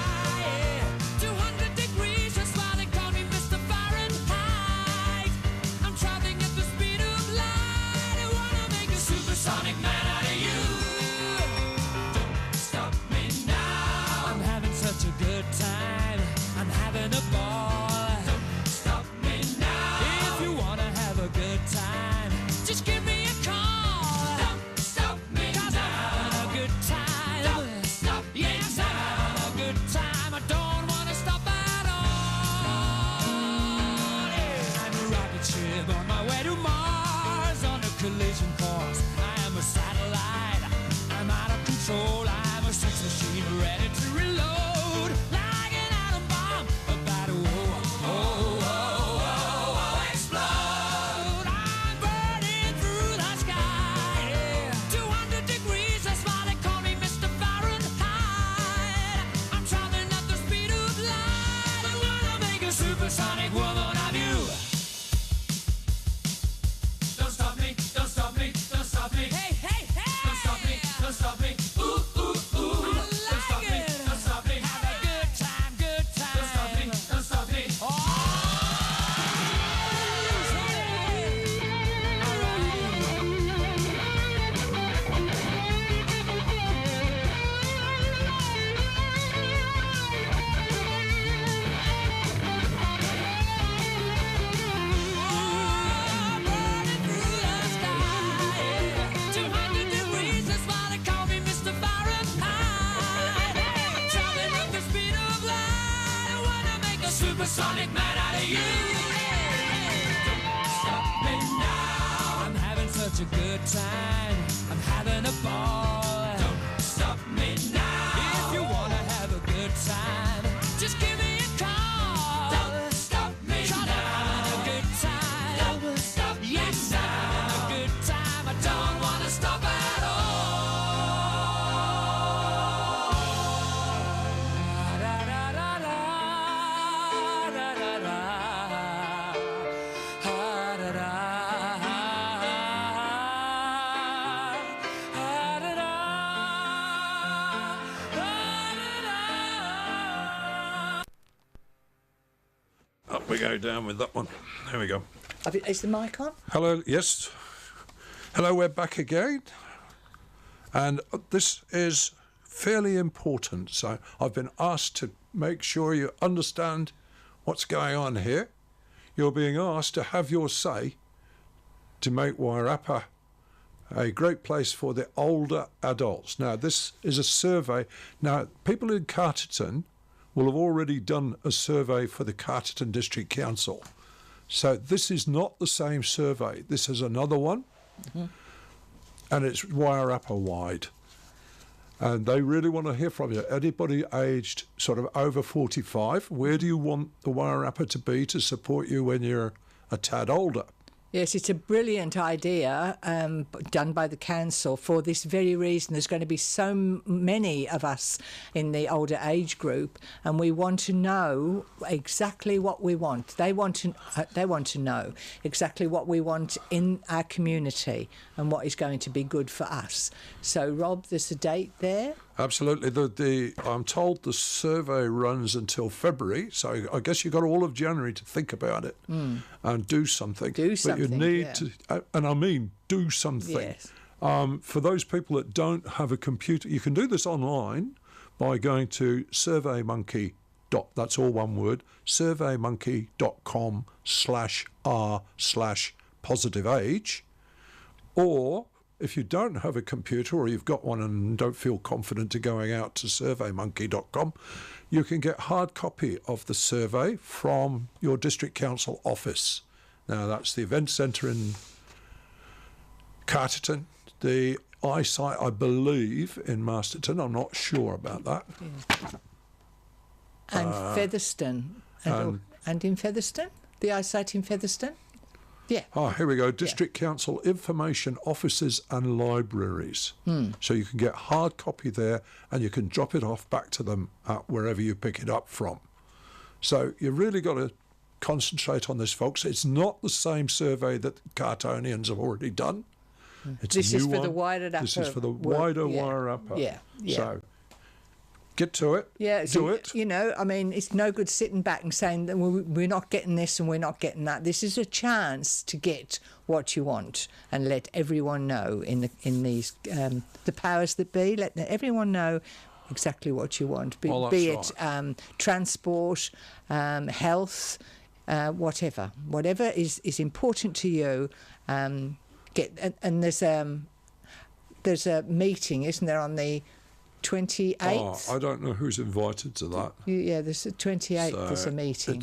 Yeah. 200 degrees, that's why they call me Mr. Fahrenheit. I'm traveling at the speed of light. I wanna make a supersonic man out of you. Don't stop me now. I'm having such a good time. I'm having a ball. Don't stop me now. If you wanna have a good time, just give me a call. Don't stop me now. I'm having a good time. Don't stop me now. I'm having a good time. I don't wanna stop at all. Yeah. I'm a rocket ship on my way to Mars on a collision course. I am a satellite. I'm out of control. I'm a sex machine ready to reload. Like an atom bomb about to explode. I'm burning through the sky. Yeah. 200 degrees, that's why they call me Mr. Fahrenheit. I'm traveling at the speed of light. I wanna make a supersonic woman of you. Don't stop me, don't stop me, don't stop me. Hey, hey, hey! Don't stop me, don't stop me. Ooh, ooh, ooh. Don't stop me, don't stop me. Have a good time, good time. Don't stop me, don't stop me. Oh! supersonic man out of you. Don't stop me now. I'm having such a good time. I'm having a ball. Don't stop me now. If you wanna have a good time, just give me a call. Don't stop me now. Having a good time. Don't stop me yes, now. Having a good time. I don't wanna stop at all. Da, da, da, da, da, da, da. Ha, da, da. Ha, da, da. Ha, da, da. Up we go down with that one. There we go. Is the mic on? Hello, yes. Hello, we're back again. And this is fairly important. So I've been asked to make sure you understand what's going on here. You're being asked to have your say to make Wairarapa a great place for the older adults. Now, this is a survey. Now, people in Carterton will have already done a survey for the Carterton District Council. So this is not the same survey. This is another one, and it's Wairarapa wide. And they really want to hear from you. Anybody aged sort of over 45, where do you want the Wairarapa to be to support you when you're a tad older? Yes, it's a brilliant idea done by the council for this very reason. There's going to be so many of us in the older age group, and we want to know exactly what we want. They want to know exactly what we want in our community and what is going to be good for us. So, Rob, there's a date there. Absolutely. I'm told the survey runs until February, so I guess you've got all of January to think about it and do something. But you need to, and I mean do something. Yes. For those people that don't have a computer, you can do this online by going to surveymonkey. That's all one word, surveymonkey.com/r/positive age, or if you don't have a computer or you've got one and don't feel confident to going out to surveymonkey.com, you can get hard copy of the survey from your district council office. Now, that's the event centre in Carterton, the iSite, I believe, in Masterton. I'm not sure about that. And Featherstone. And in Featherstone? The iSite in Featherstone? Yeah. Oh, here we go. District Council information offices and libraries. So you can get hard copy there and you can drop it off back to them wherever you pick it up from. So you've really got to concentrate on this, folks. It's not the same survey that Cartonians have already done. It's This a is new for the one. wider This is for the wider Wairarapa. Yeah. So get to it. Yeah, do it. You know, I mean, it's no good sitting back and saying that we're not getting this and we're not getting that. This is a chance to get what you want and let everyone know in these the powers that be. Let everyone know exactly what you want. Be it transport, health, whatever is important to you. And there's a meeting, isn't there, on the 28th? Oh, I don't know who's invited to that. Yeah, there's a 28th. So there's a meeting.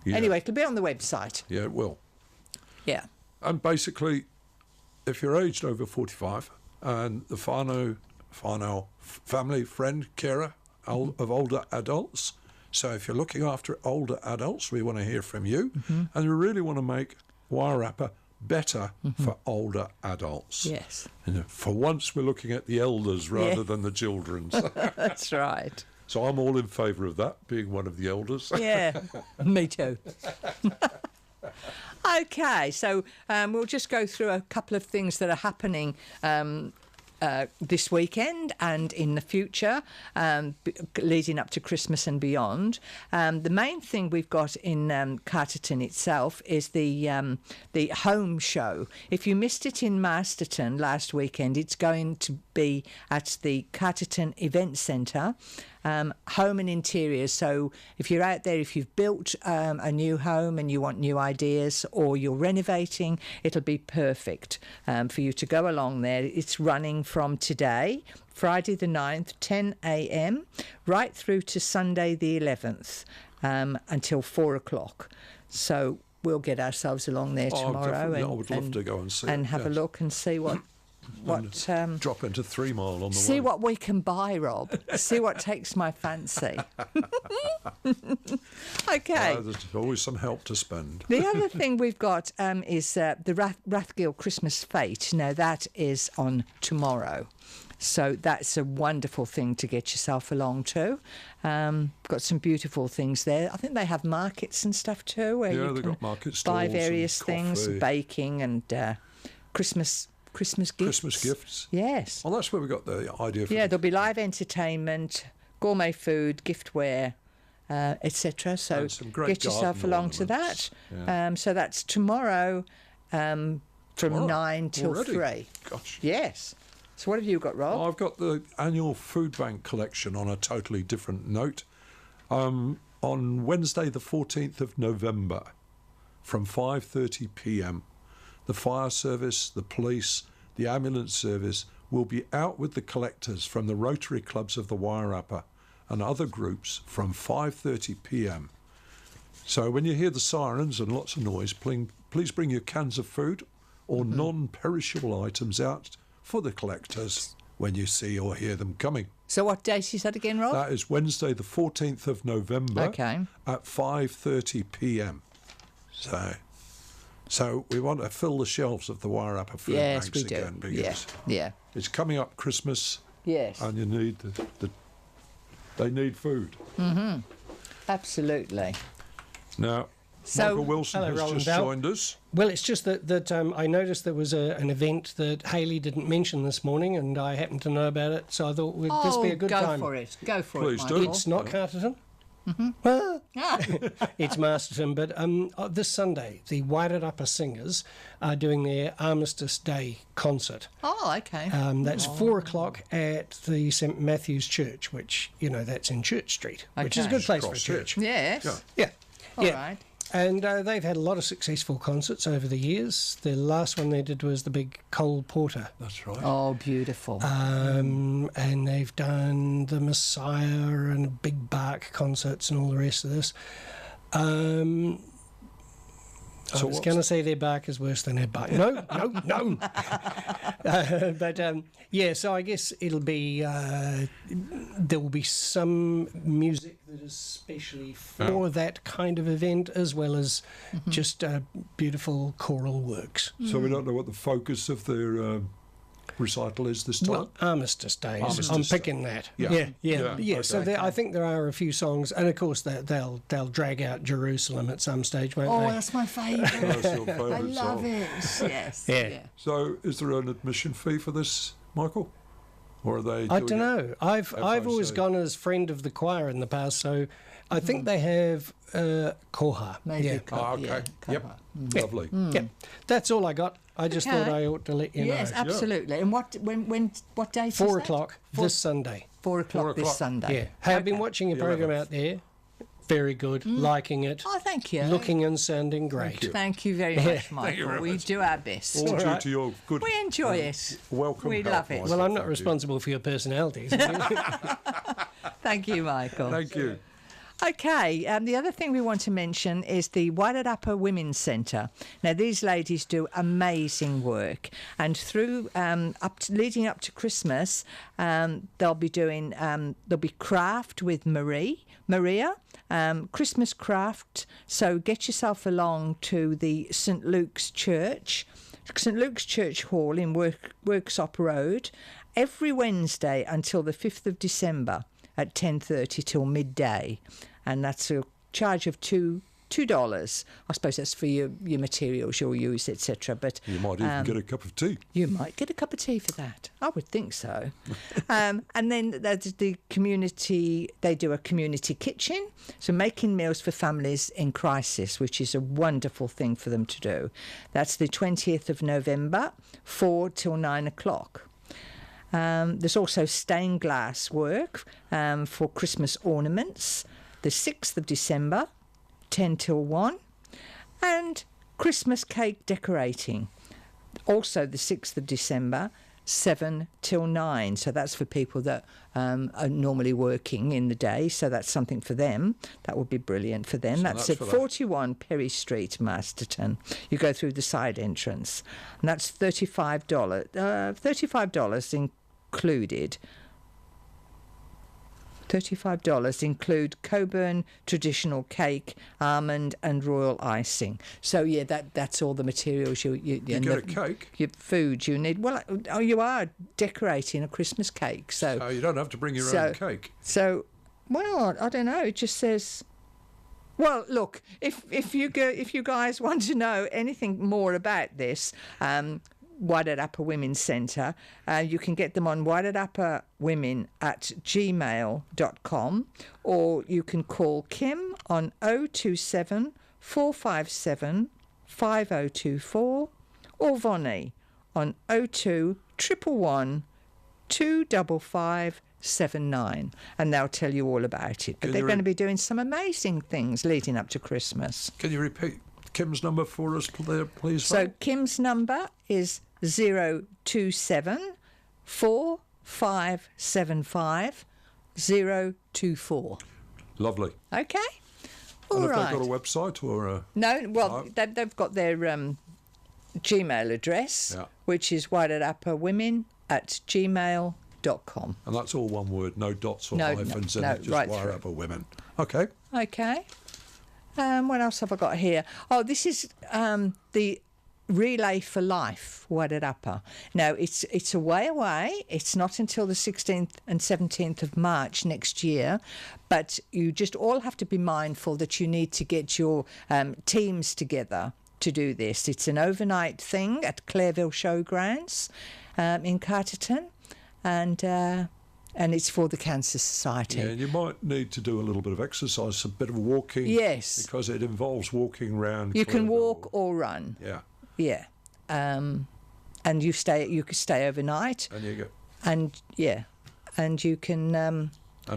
Yeah. Anyway, it'll be on the website. Yeah, it will. Yeah. And basically, if you're aged over 45 and the whānau family, friend, carer of older adults, so if you're looking after older adults, we want to hear from you, and we really want to make Wairarapa better for older adults. Yes. And for once, we're looking at the elders rather than the children. That's right. So I'm all in favour of that, being one of the elders. Yeah, me too. Okay, so we'll just go through a couple of things that are happening this weekend and in the future, leading up to Christmas and beyond. The main thing we've got in Carterton itself is the home show. If you missed it in Masterton last weekend, it's going to be at the Carterton Event Centre. Home and interiors. So if you're out there, if you've built a new home and you want new ideas or you're renovating, it'll be perfect for you to go along there. It's running from today, Friday the 9th, 10 a.m, right through to Sunday the 11th. until 4 o'clock. So we'll get ourselves along there tomorrow, definitely. I would love to go and see it, have a yes. look and see what Drop into 3 Mile on the way. see what we can buy, Rob. See what takes my fancy. Okay. There's always some help to spend. The other thing we've got is the Rathgill Christmas Fete. Now, that is on tomorrow. So that's a wonderful thing to get yourself along to. Got some beautiful things there. I think they have markets and stuff too, where you They've can got market buy stalls various and things, coffee. baking and Christmas gifts. Christmas gifts. Yes. Well, that's where we got the idea from. Yeah, there'll be live entertainment, gourmet food, giftware, etc. So And some great get yourself garden along to ornaments. that. Yeah. So that's tomorrow from Tomorrow? 9 till Already? 3. Gosh. Yes. So what have you got, Rob? I've got the annual food bank collection on a totally different note. On Wednesday, the 14th of November, from 5:30 p.m, the fire service, the police, the ambulance service will be out with the collectors from the Rotary Clubs of the Wairarapa and other groups from 5:30 p.m. So when you hear the sirens and lots of noise, please bring your cans of food or non-perishable items out for the collectors when you see or hear them coming. So what date is that again, Rob? That is Wednesday, the 14th of November Okay. at 5:30 p.m. So we want to fill the shelves of the Wairarapa food Yes, banks we do. again because Yeah. it's coming up Christmas Yes. and you need they need food. Absolutely. Now, So- Michael Wilson Hello, has Roland just Bell. joined us. Well, it's just that I noticed there was an event that Hayley didn't mention this morning, and I happened to know about it, so I thought would this be a good go time? for it. Go for Please it, do. Michael. It's not Carterton. Well, Ah. it's Masterton, but this Sunday the Wairarapa Singers are doing their Armistice Day concert. Oh, okay. That's 4 o'clock at the St Matthew's Church, which that's in Church Street, which is a Okay. good place for a Across here. church. Yes. Yeah. Yeah, All yeah. right. And they've had a lot of successful concerts over the years. The last one they did was the big Cole Porter. That's right. Oh, beautiful. And they've done the Messiah and Big Bark concerts and all the rest of this. I So was what's- going to say their bark is worse than their bark. No. So I guess it'll be there will be some music that is specially for that kind of event, as well as just beautiful choral works. So we don't know what the focus of their recital is this time? Well, Armistice Day. Armistice I'm Day. picking that. Yeah. Yeah. So Okay. I think there are a few songs, and of course they'll drag out Jerusalem at some stage, won't they? that's my favourite. That's your favourite I love song. it. Yes. Yeah. So is there an admission fee for this, Michael? Or are they I doing don't it- know. I've always FOC? gone as friend of the choir in the past, so I think they have koha. Maybe. Yeah. Oh, okay. Yeah, Yep. cover. Lovely. Yeah. That's all I got. I just Okay. thought I ought to let you Yes, know. absolutely. And what date is 4 that? o'clock this Sunday. 4 o'clock 4 this o'clock. Sunday. Yeah. Have been Okay. watching your The program 11th. out there. Very good. Liking it. Oh, thank you. Looking and sounding great. Thank you very much, Michael. very we much. do our best. All due right. to your good We enjoy it. welcome We help, love it. Michael. Well, I'm not Thank you. responsible for your personalities. Thank you, Michael. Thank you. Okay, the other thing we want to mention is the Wairarapa Women's Centre. Now, these ladies do amazing work, and through leading up to Christmas, they'll be doing there'll be craft with Maria, Christmas craft. So get yourself along to the St Luke's Church Hall in Worksop Road, every Wednesday until the 5th of December. At 10:30 till midday, and that's a charge of $2. I suppose that's for your materials you'll use, etc. But You might even get a cup of tea. you might get a cup of tea for that. I would think so. And then there's the community. They do a community kitchen, so making meals for families in crisis, which is a wonderful thing for them to do. That's the 20th of November, 4 till 9 o'clock. There's also stained glass work for Christmas ornaments, the 6th of December, 10 till 1, and Christmas cake decorating, also the 6th of December, 7 till 9. So that's for people that are normally working in the day. So that's something for them. That would be brilliant for them. So that's that's at for that. 41 Perry Street, Masterton. You go through the side entrance. And that's $35. $35 included. $35 include Coburn traditional cake, almond and royal icing. So yeah, that's all the materials you You and get a cake, your food you need. Well, you are decorating a Christmas cake, so so you don't have to bring your So- own cake. so well, I don't know. It just says. Well, look, if you guys want to know anything more about this, Wairarapa Women's Centre, you can get them on wairarapawomen@gmail.com, or you can call Kim on 027 457 5024, or Vonnie on 02 111 255 79, and they'll tell you all about it. But Can they're you going to be doing some amazing things leading up to Christmas. Can you repeat Kim's number for us, please? So Val? Kim's number is 027 4575 024. Lovely. Okay? And All have right. they got a website or a... No, well, No. they've got their Gmail address, Yeah. which is wairarapawomen@gmail.com. And that's all one word, no dots or No, hyphens in no, it, just right through. Wairarapa Women. Okay. Okay. What else have I got here? Oh, this is the Relay for Life, Wairarapa. Now, it's a way away. It's not until the 16th and 17th of March next year, but you just all have to be mindful that you need to get your teams together to do this. It's an overnight thing at Clareville Showgrounds in Carterton, and it's for the Cancer Society. Yeah, and you might need to do a little bit of exercise, a bit of walking. Yes. Because it involves walking around. You can Clareville. walk or run. Yeah. Yeah, and you could stay overnight, And you get... and you can. And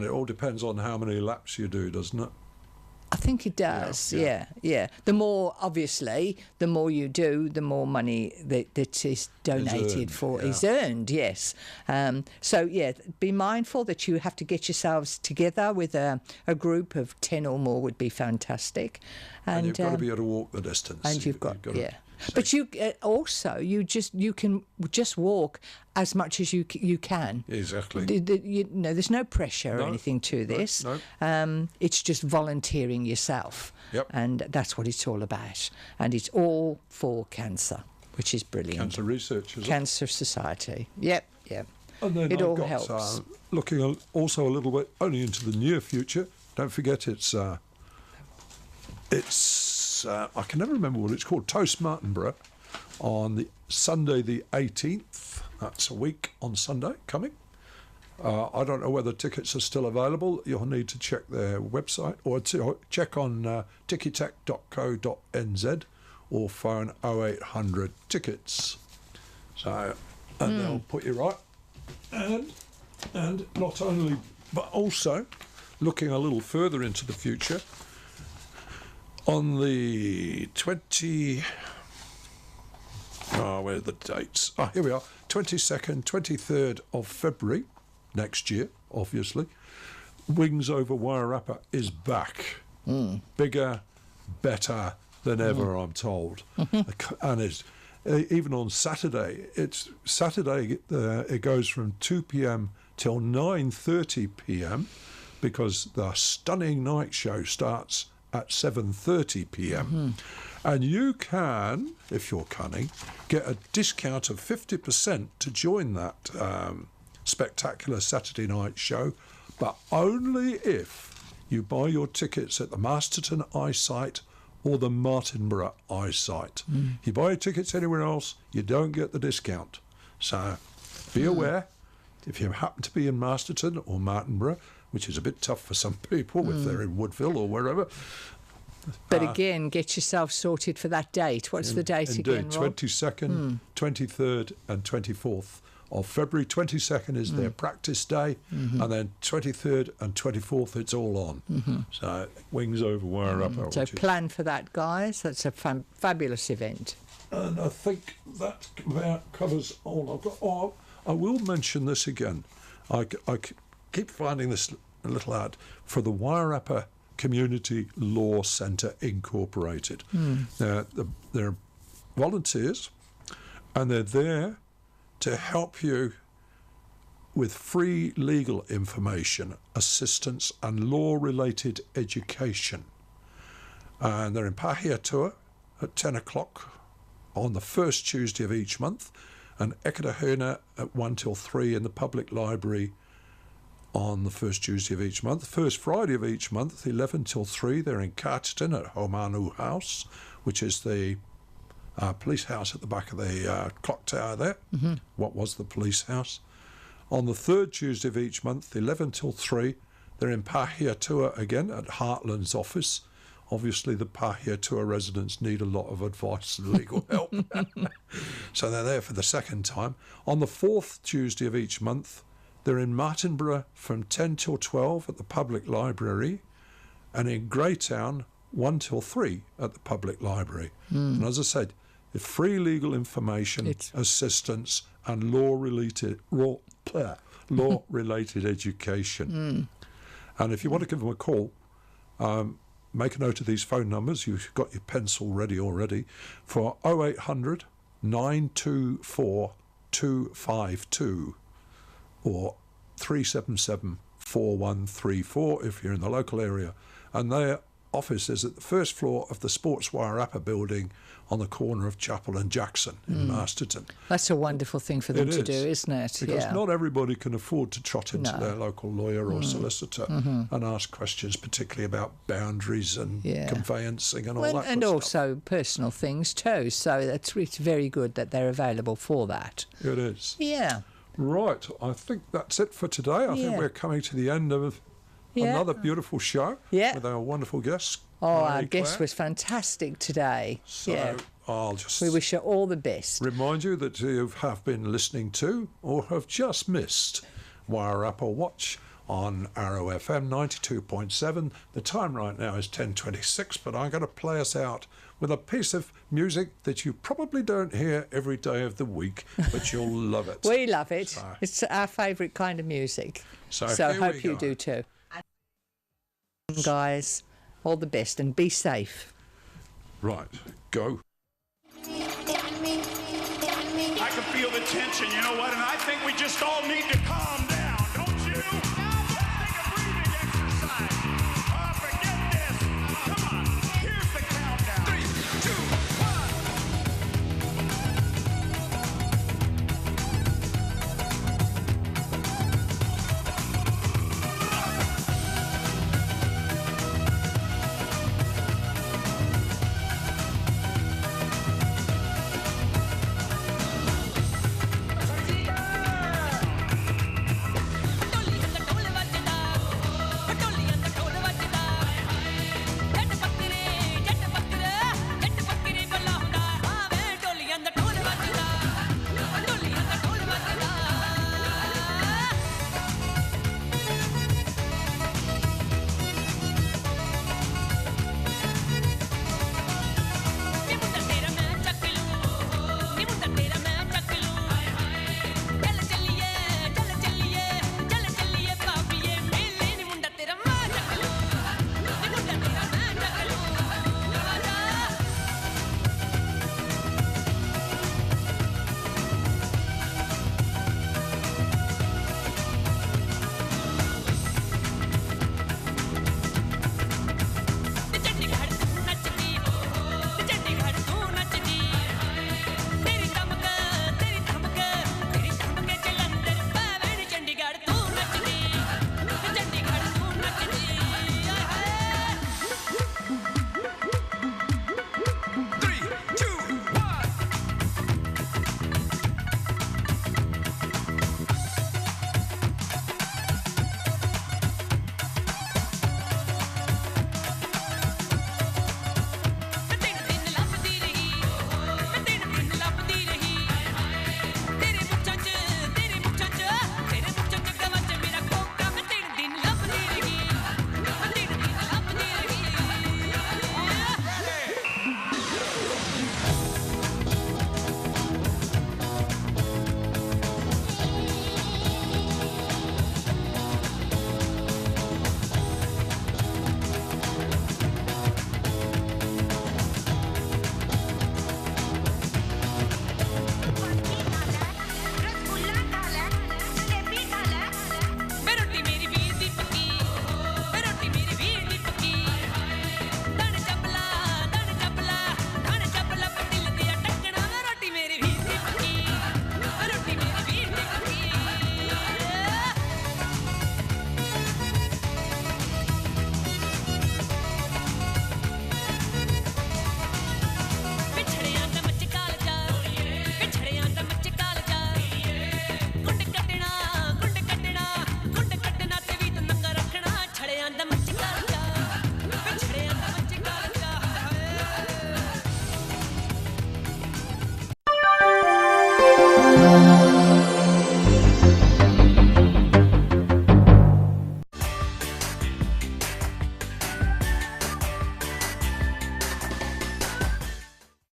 it all depends on how many laps you do, doesn't it? I think it does. Yeah, Yeah. The more, obviously, the more you do, the more money that is donated earned, for yeah. is earned. Yes. So yeah, be mindful that you have to get yourselves together with a group of 10 or more would be fantastic, And you've got to be able to walk the distance. and you've got to yeah. But you also you can just walk as much as you can. Exactly. There's no pressure or No, anything to this. no. It's just volunteering yourself. Yep. And that's what it's all about. And it's all for cancer, which is brilliant. Cancer research, is it? Cancer Society. Yep. And then It I've all got, helps. looking also a little bit only into the near future. Don't forget it's I can never remember what it's called. Toast Martinborough on the Sunday the 18th. That's a week on Sunday coming. I don't know whether tickets are still available. You'll need to check their website or to check on tickytac.co.nz or phone 0800 tickets. So, and they'll put you right. And not only, but also looking a little further into the future, on the 20... where are the dates? Here we are. 22nd, 23rd of February next year, obviously. Wings Over Wairarapa is back. Bigger, better than ever, I'm told. And it's even on Saturday. It goes from 2 p.m. till 9:30 p.m. because the stunning night show starts at 7:30 p.m. And you can, if you're cunning, get a discount of 50% to join that spectacular Saturday night show, but only if you buy your tickets at the Masterton iSite or the Martinborough iSite. If you buy your tickets anywhere else, you don't get the discount. So be aware, if you happen to be in Masterton or Martinborough, which is a bit tough for some people if they're in Woodville or wherever. But again, get yourself sorted for that date. What's the date again, Indeed, Rob? 22nd, 23rd and 24th of February. 22nd is their practice day, and then 23rd and 24th it's all on. So Wings Over Wairarapa. So which is- plan for that, guys. That's a fabulous event. and I think that about covers all I've got. Oh, I will mention this again. I keep finding this little ad for the Wairarapa Community Law Centre Incorporated. They're volunteers, and they're there to help you with free legal information, assistance and law-related education. And they're in Pahiatua at 10 o'clock on the first Tuesday of each month, and Ekatahuna at 1 till 3 in the public library on the first Tuesday of each month. First Friday of each month, 11 till 3, they're in Carterton at Homanu House, which is the police house at the back of the clock tower there. What was the police house? On the third Tuesday of each month, 11 till 3, they're in Pahiatua again at Heartland's office. Obviously, the Pahiatua residents need a lot of advice and legal help. So they're there for the second time. On the fourth Tuesday of each month, they're in Martinborough from 10 till 12 at the public library, and in Greytown, 1 till 3 at the public library. And as I said, it's free legal information, assistance, and law-related education. And if you want to give them a call, make a note of these phone numbers. You've got your pencil ready already for 0800 924 252 or 377 4134 if you're in the local area. And their office is at the first floor of the Sports Wairarapa building on the corner of Chapel and Jackson in Masterton. That's a wonderful thing for them to do, isn't it? Because not everybody can afford to trot into their local lawyer or solicitor and ask questions, particularly about boundaries and conveyancing and all that And good also stuff. personal things too. So it's very good that they're available for that. It is. Yeah. Right, I think that's it for today. I think we're coming to the end of another beautiful show with our wonderful guests. Oh, our Mary guest Claire. was fantastic today. So I'll just We wish her all the best. remind you that you have been listening to or have just missed Wairarapawatch on Arrow FM 92.7. The time right now is 10:26, but I'm going to play us out with a piece of music that you probably don't hear every day of the week, but you'll love it. We love it. So- It's our favourite kind of music. So So here hope we you go. do too. Guys, all the best and be safe. Right, go. I can feel the tension, you know what? And I think we just all need to calm